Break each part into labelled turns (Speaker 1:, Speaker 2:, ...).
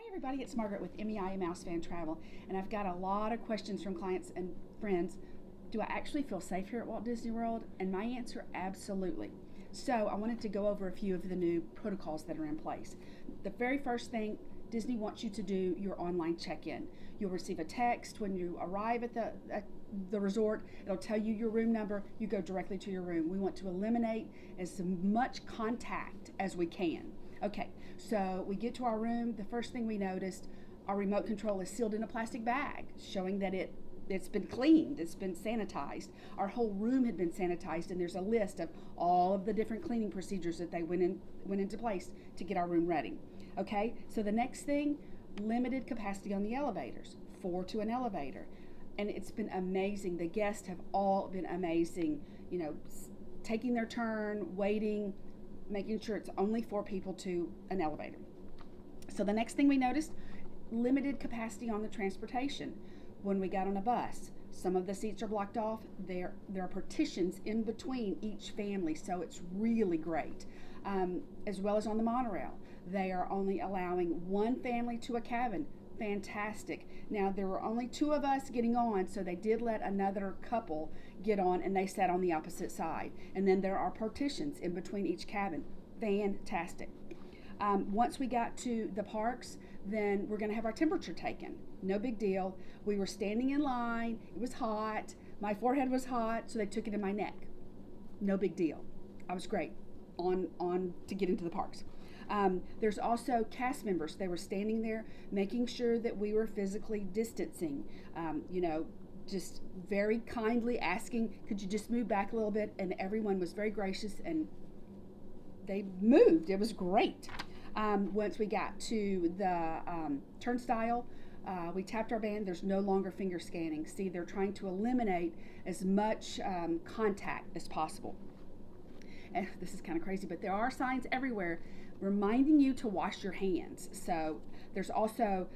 Speaker 1: Everybody, it's Margaret with MEI Mouse Fan Travel, and I've got a lot of questions from clients and friends. Do I actually feel safe here at Walt Disney World? And my answer, absolutely. So I wanted to go over a few of the new protocols that are in place. The very first thing, Disney wants you to do your online check-in. You'll receive a text when you arrive at the resort. It'll tell you your room number. You go directly to your room. We want to eliminate as much contact as we can. Okay, so we get to our room. The first thing we noticed, our remote control is sealed in a plastic bag, showing that it's been cleaned, it's been sanitized. Our whole room had been sanitized, and there's a list of all of the different cleaning procedures that they went into place to get our room ready. Okay, so the next thing, limited capacity on the elevators, 4 to an elevator. And it's been amazing. The guests have all been amazing, taking their turn, waiting, making sure it's only 4 people to an elevator. So the next thing we noticed, limited capacity on the transportation. When we got on a bus, some of the seats are blocked off. There are partitions in between each family, so it's really great. As well as on the monorail, they are only allowing 1 family to a cabin. Fantastic. Now, there were only 2 of us getting on, so they did let another couple get on, and they sat on the opposite side. And then there are partitions in between each cabin. Fantastic. Once we got to the parks, then we're going to have our temperature taken. No big deal. We were standing in line. It was hot. My forehead was hot, so they took it in my neck. No big deal. I was great on to get into the parks. There's also cast members. They were standing there making sure that we were physically distancing, just very kindly asking, could you just move back a little bit? And everyone was very gracious, and they moved. It was great. Once we got to the turnstile, we tapped our band. There's no longer finger scanning. See, they're trying to eliminate as much contact as possible. And this is kind of crazy, but there are signs everywhere reminding you to wash your hands. So there's also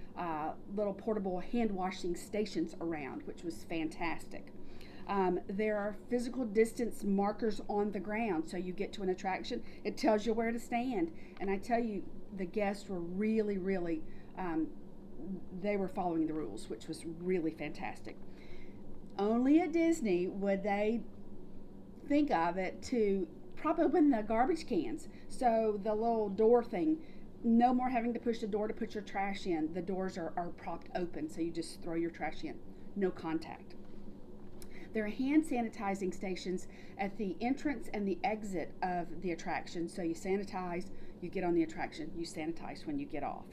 Speaker 1: little portable hand washing stations around, which was fantastic. There are physical distance markers on the ground. So you get to an attraction, it tells you where to stand. And I tell you, the guests were really, really, they were following the rules, which was really fantastic. Only at Disney would they think of it to prop open the garbage cans. So the little door thing, no more having to push the door to put your trash in. The doors are propped open, so you just throw your trash in. No contact. There are hand sanitizing stations at the entrance and the exit of the attraction. So you sanitize, you get on the attraction, you sanitize when you get off.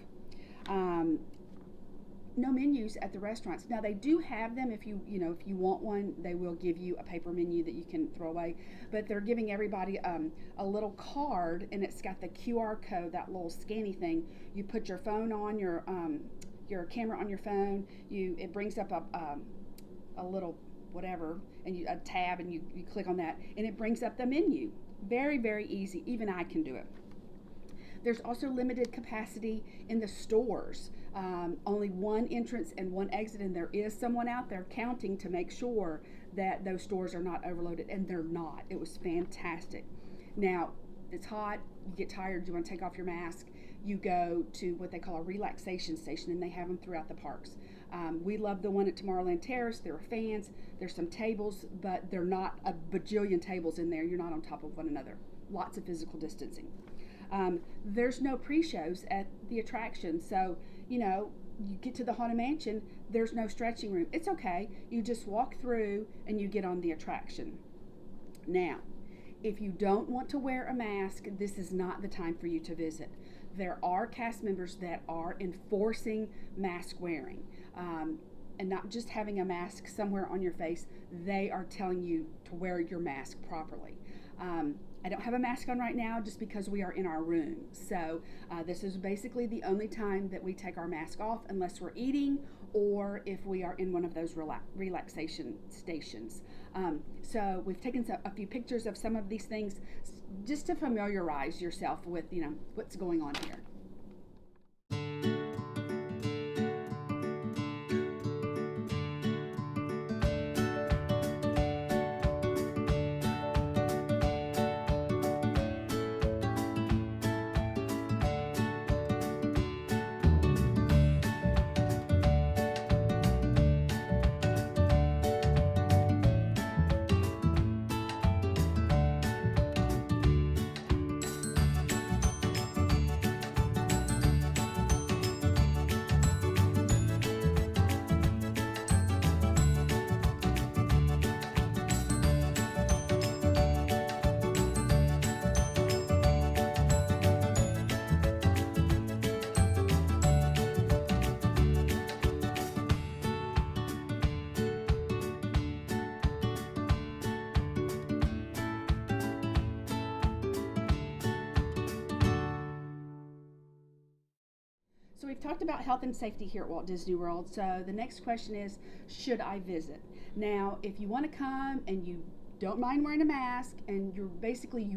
Speaker 1: No menus at the restaurants. Now they do have them. If you want one, they will give you a paper menu that you can throw away. But they're giving everybody a little card, and it's got the QR code, that little scanny thing. You put your phone on your camera on your phone. It brings up a little whatever, and a tab, and you click on that, and it brings up the menu. Very, very easy. Even I can do it. There's also limited capacity in the stores. Only 1 entrance and 1 exit, and there is someone out there counting to make sure that those stores are not overloaded, and they're not. It was fantastic. Now, it's hot, you get tired, you want to take off your mask, you go to what they call a relaxation station, and they have them throughout the parks. We love the one at Tomorrowland Terrace. There are fans, there's some tables, but they're not a bajillion tables in there. You're not on top of one another. Lots of physical distancing. There's no pre-shows at the attraction, so you get to the Haunted Mansion, there's no stretching room. It's okay. You just walk through and you get on the attraction. Now, if you don't want to wear a mask, this is not the time for you to visit. There are cast members that are enforcing mask wearing, and not just having a mask somewhere on your face. They are telling you to wear your mask properly. I don't have a mask on right now just because we are in our room. So this is basically the only time that we take our mask off, unless we're eating or if we are in one of those relaxation stations. So we've taken a few pictures of some of these things just to familiarize yourself with what's going on here. So we've talked about health and safety here at Walt Disney World. So the next question is, should I visit? Now, if you want to come and you don't mind wearing a mask and you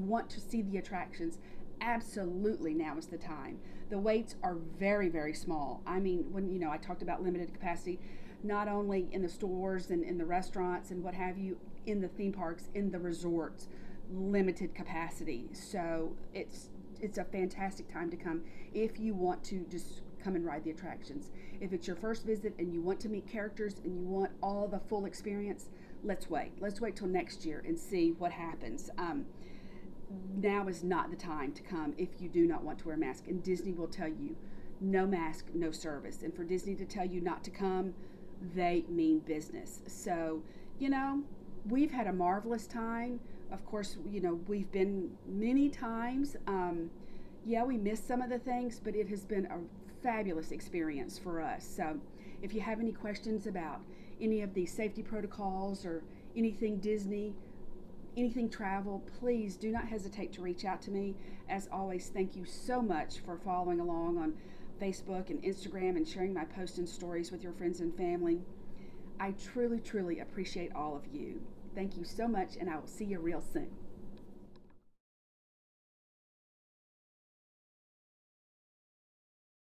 Speaker 1: want to see the attractions, absolutely now is the time. The waits are very, very small. I mean, when I talked about limited capacity, not only in the stores and in the restaurants and what have you, in the theme parks, in the resorts, limited capacity. So it's a fantastic time to come if you want to just come and ride the attractions. If it's your first visit and you want to meet characters and you want all the full experience, let's wait. Let's wait till next year and see what happens. Now is not the time to come if you do not want to wear a mask. And Disney will tell you, no mask, no service. And for Disney to tell you not to come, they mean business. So, we've had a marvelous time. Of course, we've been many times. Yeah, we missed some of the things, but it has been a fabulous experience for us. So if you have any questions about any of these safety protocols or anything Disney, anything travel, please do not hesitate to reach out to me. As always, thank you so much for following along on Facebook and Instagram and sharing my posts and stories with your friends and family. I truly, truly appreciate all of you. Thank you so much, and I will see you real soon.